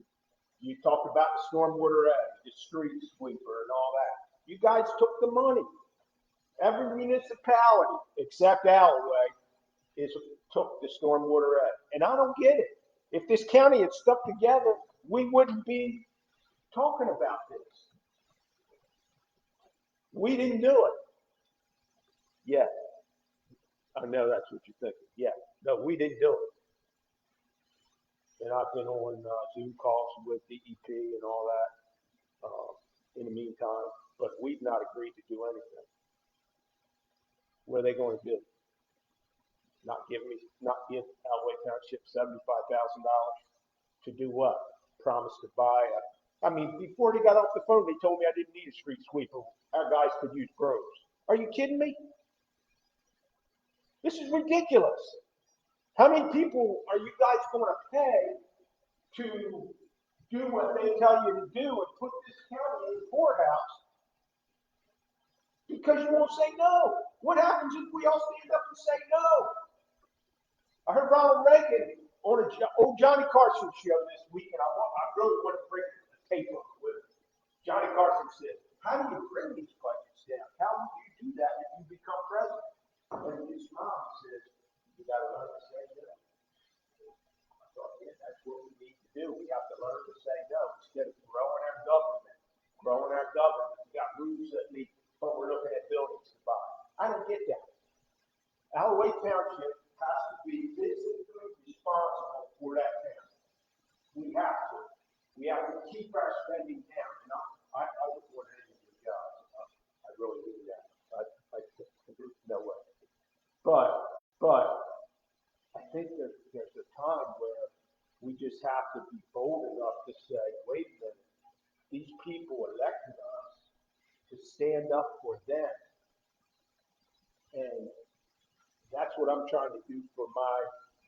I: You talked about the stormwater act, the street sweeper, and all that. You guys took the money. Every municipality except Alloway took the stormwater act, and I don't get it. If this county had stuck together, we wouldn't be talking about this. We didn't do it. Yeah. I know that's what you're thinking. Yeah. No, we didn't do it. And I've been on Zoom calls with DEP and all that in the meantime, but we've not agreed to do anything. What are they going to do? Not give Alloway Township $75,000 to do what? Promise to buy before they got off the phone, they told me I didn't need a street sweeper. Our guys could use brooms. Are you kidding me? This is ridiculous. How many people are you guys going to pay to do what they tell you to do and put this county in the poorhouse because you won't say no? What happens if we all stand up and say no? I heard Ronald Reagan on old Johnny Carson show this week, and I really want to bring a tape up with it. Johnny Carson said, how do you bring these budgets down? How would you do that if you become president? And his mom says, you got to learn to say no. I thought, yeah, that's what we need to do. We have to learn to say no instead of growing our government. We got roofs that leak, but we're looking at buildings to buy. I don't get that. Alloway Township has to be physically responsible for that town. We have to. We have to keep our spending down. And I would want any of your jobs. I really do that. No way. But I think there's a time where we just have to be bold enough to say, wait a minute, these people elected us to stand up for them. And that's what I'm trying to do for my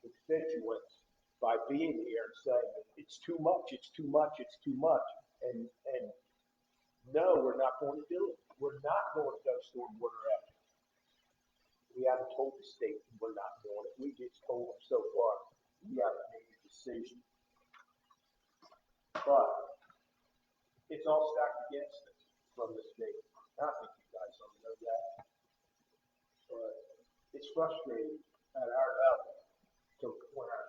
I: constituents by being here and saying, it's too much, it's too much, it's too much. And no, we're not going to do it. We're not going to go stormwater act. We haven't told the state we're not doing it. We just told them so far we haven't made a decision. But it's all stacked against us from the state. I think you guys don't know that. But it's frustrating at our level to when our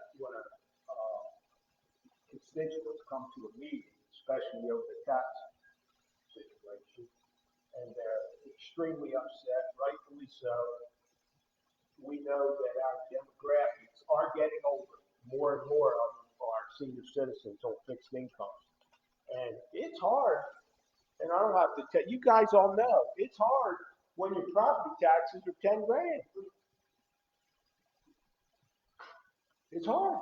I: constituents come to a meeting, especially over the tax situation, and they're extremely upset, rightfully so. We know that our demographics are getting older. More and more of them are senior citizens on fixed incomes. And it's hard, and I don't have to tell you guys all know, it's hard when your property taxes are 10 grand. It's hard.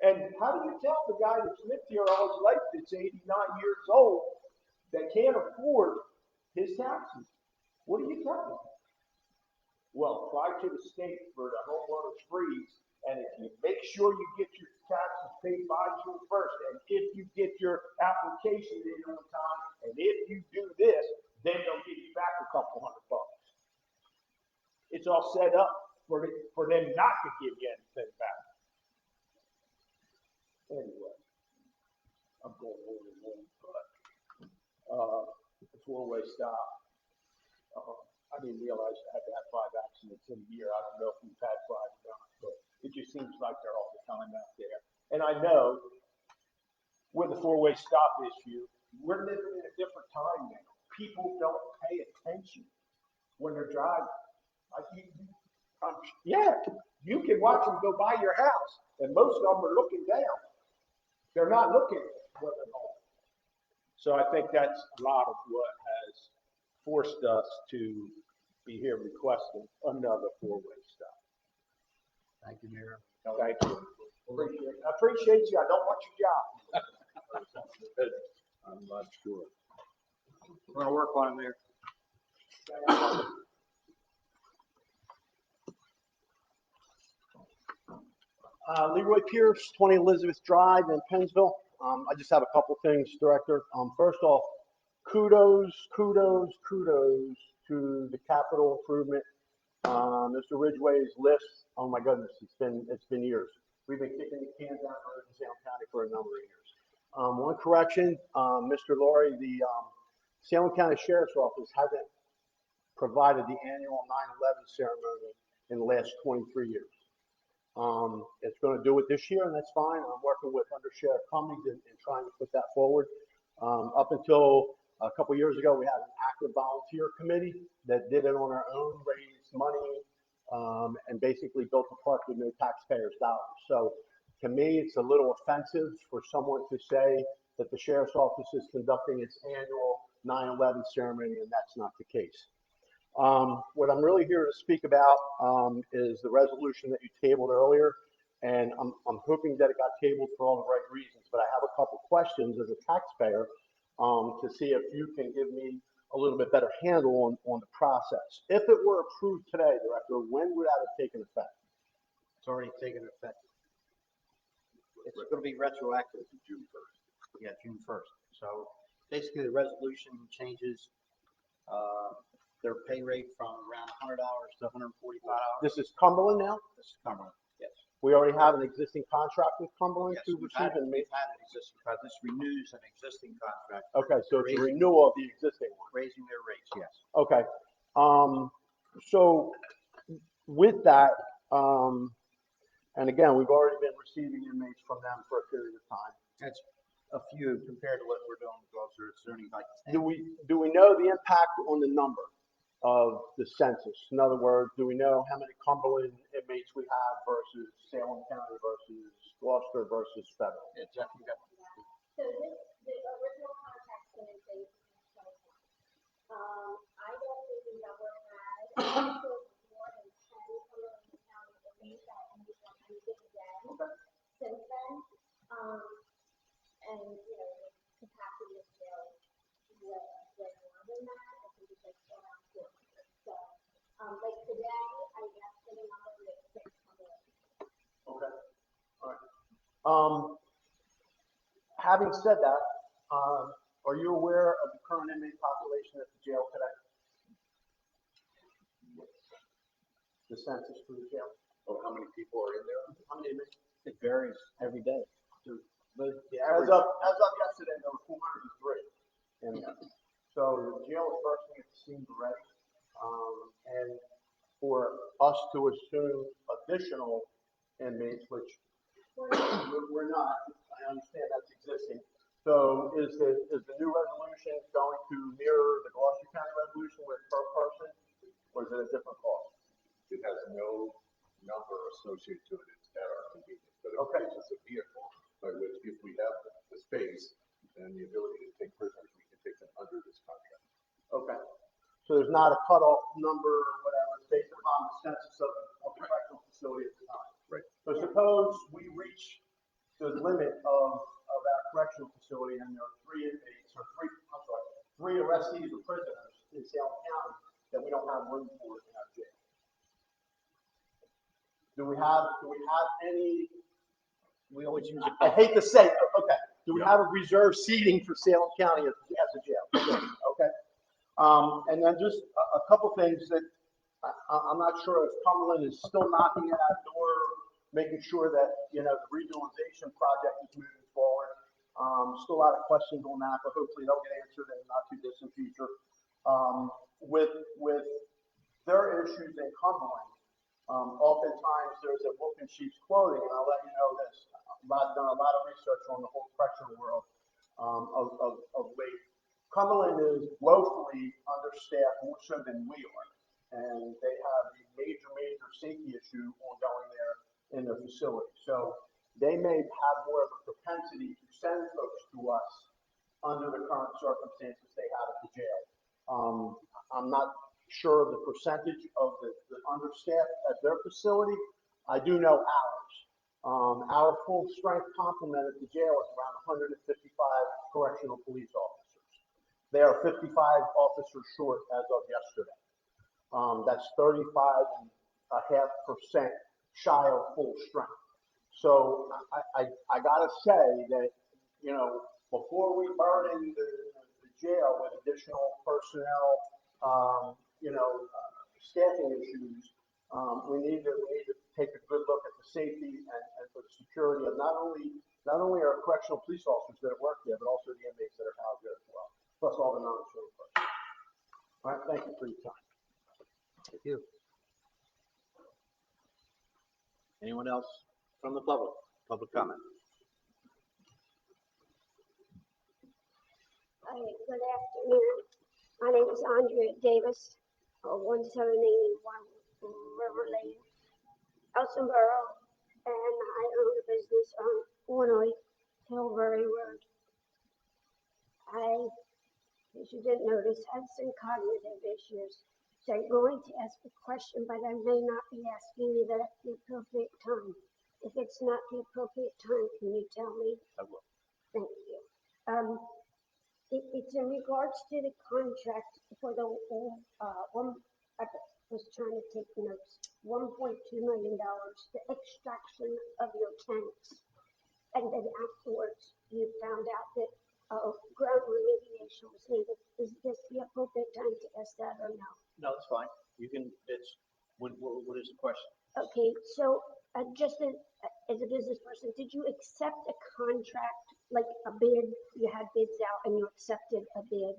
I: And how do you tell the guy that's lived here all his life that's 89 years old that can't afford his taxes? What do you tell him? Well, apply to the state for the homeowner's freeze, and if you make sure you get your taxes paid by June 1st, and if you get your application in on time, and if you do this, then they'll give you back a couple $100. It's all set up for them not to give you anything back. Anyway, I'm going on and on, but, the four-way stop. I didn't realize I had to have 5 accidents in a year. I don't know if we've had 5 or not, but it just seems like they're all the time out there. And I know with the four-way stop issue, we're living in a different time now. People don't pay attention when they're driving. Yeah, you can watch them go by your house, and most of them are looking down. They're not looking where they're going. So I think that's a lot of what has forced us to be here requesting another four-way stop.
E: Thank you, Mayor.
I: Thank you. I appreciate you. I don't want your job.
E: I'm not sure.
F: We're gonna work on it, Mayor.
E: Leroy Pierce, 20 Elizabeth Drive in Pennsville. I just have a couple things, Director. First off, kudos to the capital improvement. Mr. Ridgway's list, oh my goodness, it's been years. We've been kicking the can down the road in Salem County for a number of years. One correction, Mr. Laurie, the Salem County Sheriff's Office hasn't provided the annual 9/11 ceremony in the last 23 years. It's going to do it this year, and that's fine. I'm working with Under Sheriff Cummings and trying to put that forward. Up until a couple years ago, we had an active volunteer committee that did it on our own, raised money, and basically built a park with no taxpayers' dollars. So to me, it's a little offensive for someone to say that the Sheriff's Office is conducting its annual 9/11 ceremony, and that's not the case. What I'm really here to speak about is the resolution that you tabled earlier, and I'm hoping that it got tabled for all the right reasons, but I have a couple questions as a taxpayer to see if you can give me a little bit better handle on the process. If it were approved today, Director, when would that have taken effect?
F: It's already taken effect. It's gonna be retroactive to June 1st. Yeah, June 1st. So basically the resolution changes, their pay rate from around $100 to $145.
E: This is Cumberland now?
F: This is Cumberland, yes.
E: We already have an existing contract with Cumberland
F: Yes,
E: to
F: we've
E: receive
F: had
E: and make.
F: an existing contract. This renews an existing contract.
E: Okay, so it's a
F: Raising-
E: renewal of the existing one.
F: Raising their rates, yes.
E: Okay. So with that, and again, we've already been receiving inmates from them for a period of time.
F: That's a few compared to what we're doing with Gloucester. It's only like 10.
E: Do we know the impact on the number of the census? In other words, do we know how many Cumberland inmates we have versus Salem County versus Gloucester versus federal?
F: Yeah, Jeff, you got.
B: So the original contract's been in place since 2020. I don't think we ever had more than 10 Cumberland County inmates at any given day. Since then, and capacity of jail way more than that. I think it's like around 400. So, like today, I guess the number is 600.
E: Okay. All right. Having said that, are you aware of the current inmate population at the jail today? The census for the jail?
I: Oh, how many people are in there?
E: How many inmates?
F: It varies every day. But the
E: As
F: average,
E: of yesterday, there were 403 in there. So the jail is bursting at the seams already. And for us to assume additional inmates, which we're not, I understand that's existing. So is the new resolution going to mirror the Gloucester County resolution with per person, or is it a different cost?
I: It has no number associated to it at our convenience, but it
E: Okay.
I: gives us a vehicle by which, if we have the space and the ability to take prisoners, we can take them under this contract.
E: Okay. So there's not a cutoff number or whatever, it's based upon the census of the correctional facility at the time.
I: Right.
E: So suppose we reach the limit of our correctional facility and there are 3 inmates or 3 arrestees or prisoners in Salem County that we don't have room for in our jail. Do we have any?
F: we always use a
E: I hate to say it, okay. Do we have a reserve seating for Salem County as a jail? Okay. And then just a couple things that I'm not sure if Cumberland is still knocking at our door, making sure that, the regionalization project is moving forward.
I: Still a lot of questions on that, but hopefully they'll get answered in the not too distant future. With their issues in Cumberland, oftentimes there's a wolf in sheep's clothing, and I'll let you know this. I've done a lot of research on the whole correctional world of late. Cumberland is woefully understaffed more so than we are, and they have a major safety issue ongoing there in their facility. So they may have more of a propensity to send folks to us under the current circumstances they have at the jail. I'm not sure of the percentage of the understaffed at their facility. I do know ours. Our full strength complement at the jail is around 155 correctional police officers. They are 55 officers short as of yesterday. That's 35.5% shy of full strength. So I gotta say that, you know, before we burden the jail with additional personnel, staffing issues, we need to take a good look at the safety and for the security of not only our correctional police officers that work there, but also the inmates that are housed there as well, plus all the non-serving personnel. All right, thank you for your time.
F: Thank you. Anyone else from the public? Public comment?
J: Hi, good afternoon. My name is Andrea Davis, 1781 River Lane, Elsinboro, and I own a business on Illinois Tilbury Road. I, as you didn't notice, have some cognitive issues. So I'm going to ask a question, but I may not be asking you that at the appropriate time. If it's not the appropriate time, can you tell me?
F: I will.
J: Thank you. It's in regards to the contract for the I was trying to take notes, $1.2 million, the extraction of your tanks. And then afterwards, you found out that ground remediation was needed. Is this the appropriate time to ask that or no?
F: No, it's fine. You can, what is the question?
J: Okay, so just as a business person, did you accept a contract, like a bid? You had bids out and you accepted a bid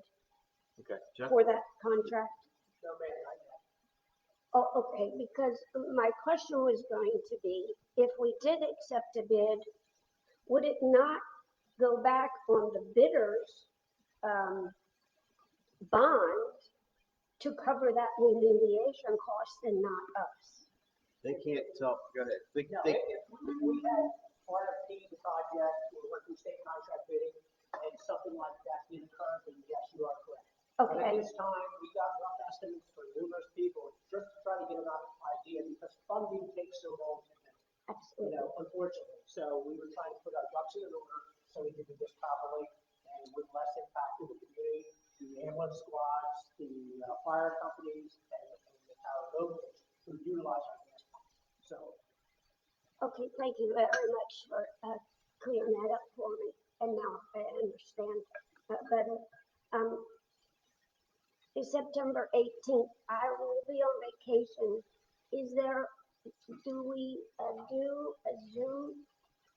F: Okay, Jeff?
J: for that contract?
G: No, ma'am, I know.
J: Oh, okay, because my question was going to be, if we did accept a bid, would it not go back on the bidder's bond to cover that remediation cost and not us?
F: They can't tell, go ahead.
G: No, if we had RFP the project, we went through state contract bidding, and something like that did occur, then yes, you are correct. But at
J: Okay,
G: this time, we got rough estimates for numerous people, just to try to get an idea, because funding takes so long to get,
J: absolutely.
G: unfortunately. So we were trying to put our ducks in order, so we could do this properly, and with less impact to the community, the ambulance squads, the fire companies, and our locals who utilize our gas pumps. So,
J: Okay, thank you very much for clearing that up for me. And now I understand better. September 18th, I will be on vacation. Do we do a Zoom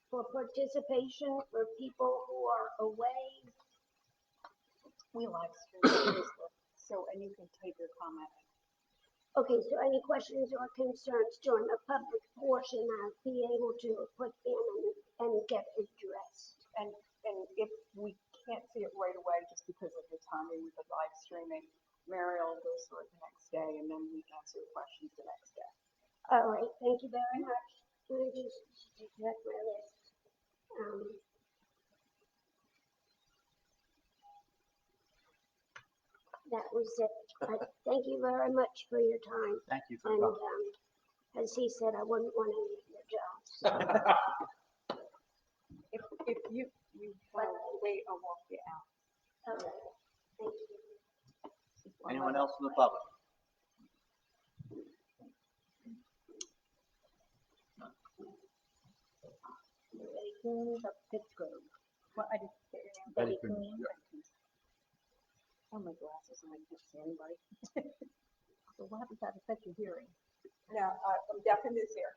J: for participation for people who are away?
H: We live stream on Facebook, so, and you can type your comment.
J: Okay, so any questions or concerns during the public portion, I'll be able to put in and get addressed.
H: And if we can't see it right away, just because of the timing with the live streaming, Mary will go through it the next day, and then we answer questions the next day.
J: All right, thank you very much. Let me just check my list. That was it. Thank you very much for your time.
F: Thank you for
J: And
F: coming.
J: as he said, I wouldn't want any of your jobs.
H: If you want to wait, I'll walk you out.
J: All right, thank you.
F: Anyone else from the public?
H: Betty Coons of Pittsburgh. Well, I didn't get your name.
F: Betty Coons, yeah.
H: Oh, my glasses, and I can't see anybody. So what happens to affect your hearing?
D: No, I'm deaf in this ear.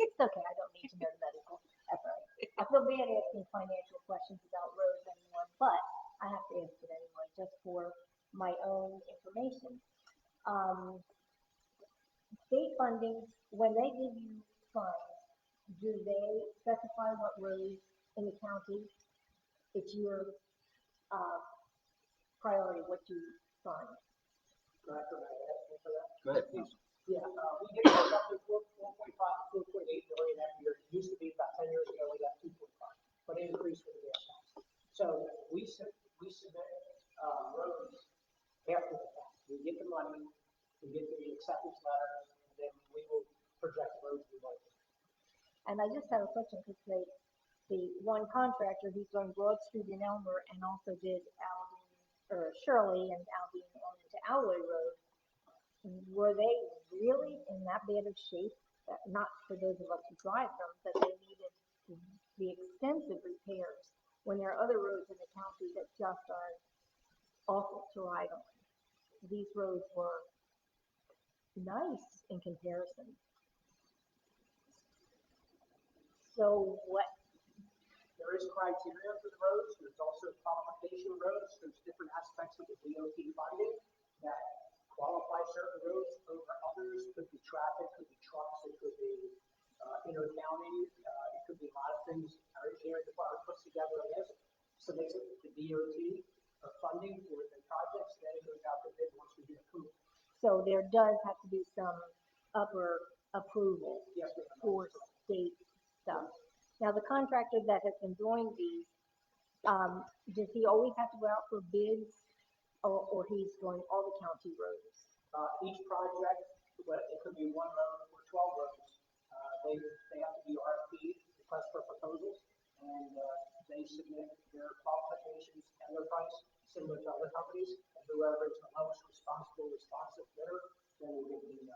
K: It's okay, I don't need to know the medical. That's all right. I feel bad asking financial questions about roads anymore, but I have to ask it anyway, just for my own information. Um, State funding, when they give you funds, do they specify what roads in the county it's your uh, priority, what you fund?
G: Director, may I ask you for that?
F: Go ahead, please.
G: Yeah, we get roughly 4.5 to 4.8 million every year. It used to be about 10 years ago, we got 2.5, but it increased with the gas tax. So we submit roads after the fact. We get the money, we get the acceptance letters, and then we will project the roads we want.
K: And I just have a question because the one contractor who's doing Broad Street in Elmer and also did Aldine or Shirley and Aldine on into Alway Road, were they really in that bad of shape? Not for those of us who drive them, but they needed the extensive repairs when there are other roads in the county that just are awful to ride on. These roads were nice in comparison. So what?
G: There is criteria for the roads. There's also qualification roads. There's different aspects of the DOT funding that qualify certain roads over others. Could be traffic, could be trucks, it could be inter-county, it could be a lot of things. Our engineering department puts together a list, submits it to the DOT for funding for the projects, then it goes out to bid once we get approval.
K: So there does have to be some upper approval
G: Yes,
K: for state stuff. Now, the contractor that has been doing these, does he always have to go out for bids, or he's doing all the county roads?
G: Each project, it could be one road or 12 roads. They have to be RFP, request for proposals, and they submit their qualifications and their price similar to other companies. And whoever is the lowest responsive bidder, then will get the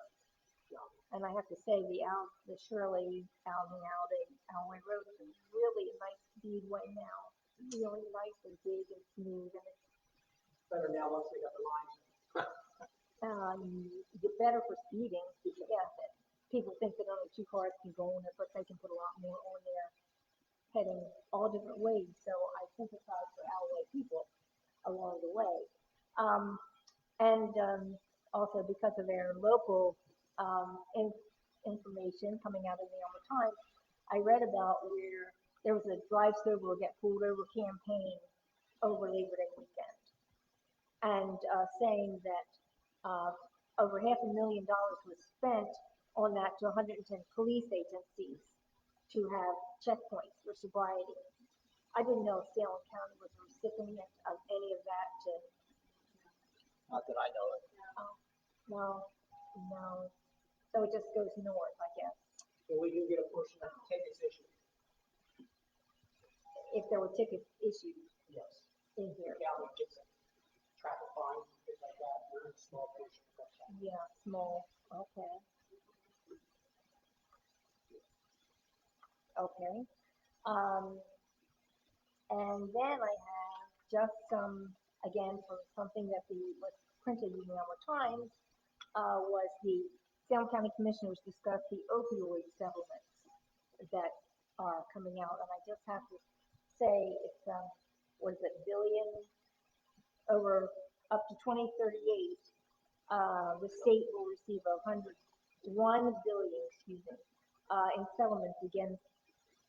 G: job.
K: And I have to say, the Shirley Alway Road is really a nice speedway now. Really nice and big and smooth, and it's
G: Better now once they got the lines.
K: better for speeding. Yeah, people think that only two cars can go on it, but they can put a lot more on there, heading all different ways. So I sympathize for Alway people along the way. And also because of their local information coming out of the Elmer Times, I read about where there was a drive sober or get pulled over campaign over Labor Day weekend, and saying that over $500,000 was spent on that to 110 police agencies to have checkpoints for sobriety. I didn't know Salem County was a recipient of any of that.
F: Not that I know of.
K: No. So it just goes north, I guess.
G: So we do get a portion of the tickets issued.
K: If there were tickets issued
G: Yes.
K: in here.
G: The county gets a traffic fines, things like that. We're in a small portion of that.
K: Yeah, small. Okay. Okay. And then I have just again, from something that was printed in the Elmer Times, was the Salem County Commissioners discussed the opioid settlements that are coming out. And I just have to say it's, what is it, billion over up to 2038. The state will receive 1 billion, in settlements against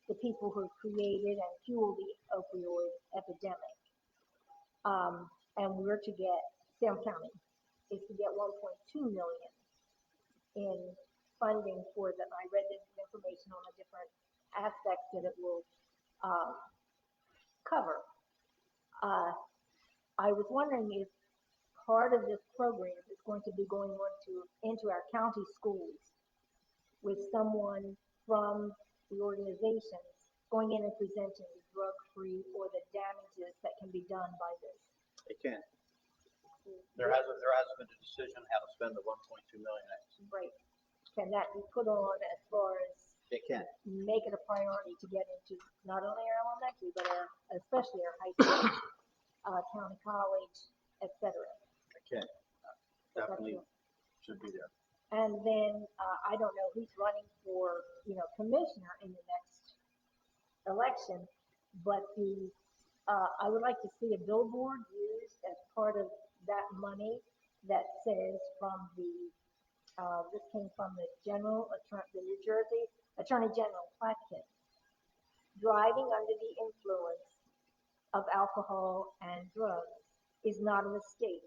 K: the people who created and fueled the opioid epidemic. And we're to get, Salem County is to get 1.2 million in funding for them. I read this information on the different aspects that it will cover. I was wondering if part of this program is going to be going on into our county schools with someone from the organizations going in and presenting the drug-free or the damages that can be done by this.
F: It can. There hasn't been a decision how to spend the 1.2 million.
K: Right. Can that be put on as far as
F: It can.
K: make it a priority to get into not only our elementary, but especially our high school, county college, etc.
F: It can. Definitely should be there.
K: And then, I don't know who's running for, commissioner in the next election, but I would like to see a billboard used as part of that money that says from this came from the the New Jersey Attorney General Platkin. Driving under the influence of alcohol and drugs is not a mistake.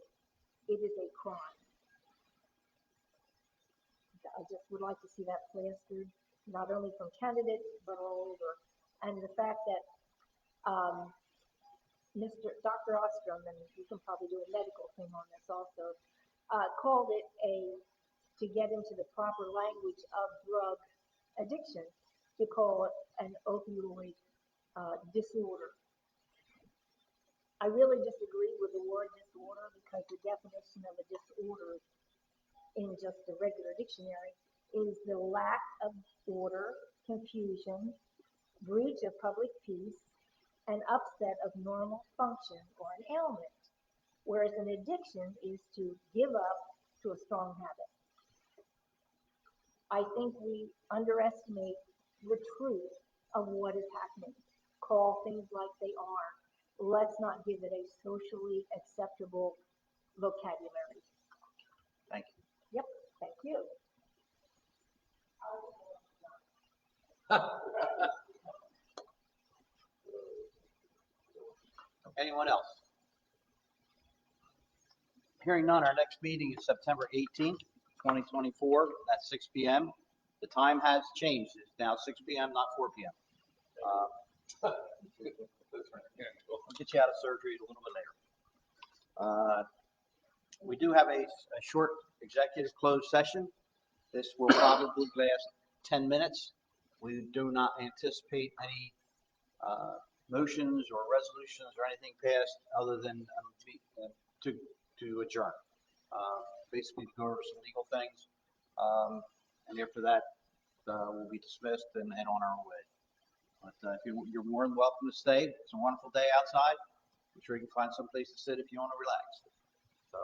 K: It is a crime. I just would like to see that plastered, not only from candidates, but all over. And the fact that Dr. Ostrom, and you can probably do a medical thing on this also, called it to get into the proper language of drug addiction, to call it an opioid disorder. I really disagree with the word disorder because the definition of a disorder in just the regular dictionary is the lack of order, confusion, breach of public peace, and upset of normal function or an ailment, whereas an addiction is to give up to a strong habit. I think we underestimate the truth of what is happening. Call things like they are. Let's not give it a socially acceptable vocabulary.
F: Thank you.
K: Yep, thank you.
F: Anyone else? Hearing none, our next meeting is September 18th, 2024 at 6 p.m. The time has changed. It's now 6 p.m., not 4 p.m. We'll get you out of surgery a little bit later. We do have a short executive closed session. This will probably last 10 minutes. We do not anticipate any motions or resolutions or anything passed other than to adjourn. Basically to go over some legal things. And after that, we'll be dismissed and on our way. But if you're more than welcome to stay. It's a wonderful day outside. I'm sure you can find some place to sit if you want to relax. So,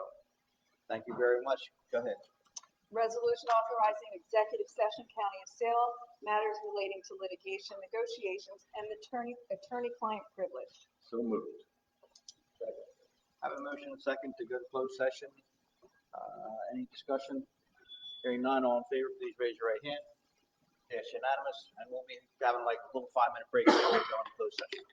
F: thank you very much. Go ahead.
D: Resolution authorizing executive session, County of Salem, matters relating to litigation, negotiations, and attorney-client privilege.
I: So moved.
F: I have a motion and second to go to closed session. Any discussion? Hearing none, all in favor, please raise your right hand. Yes, unanimous, and we'll be having like a little 5-minute break before we go into closed session.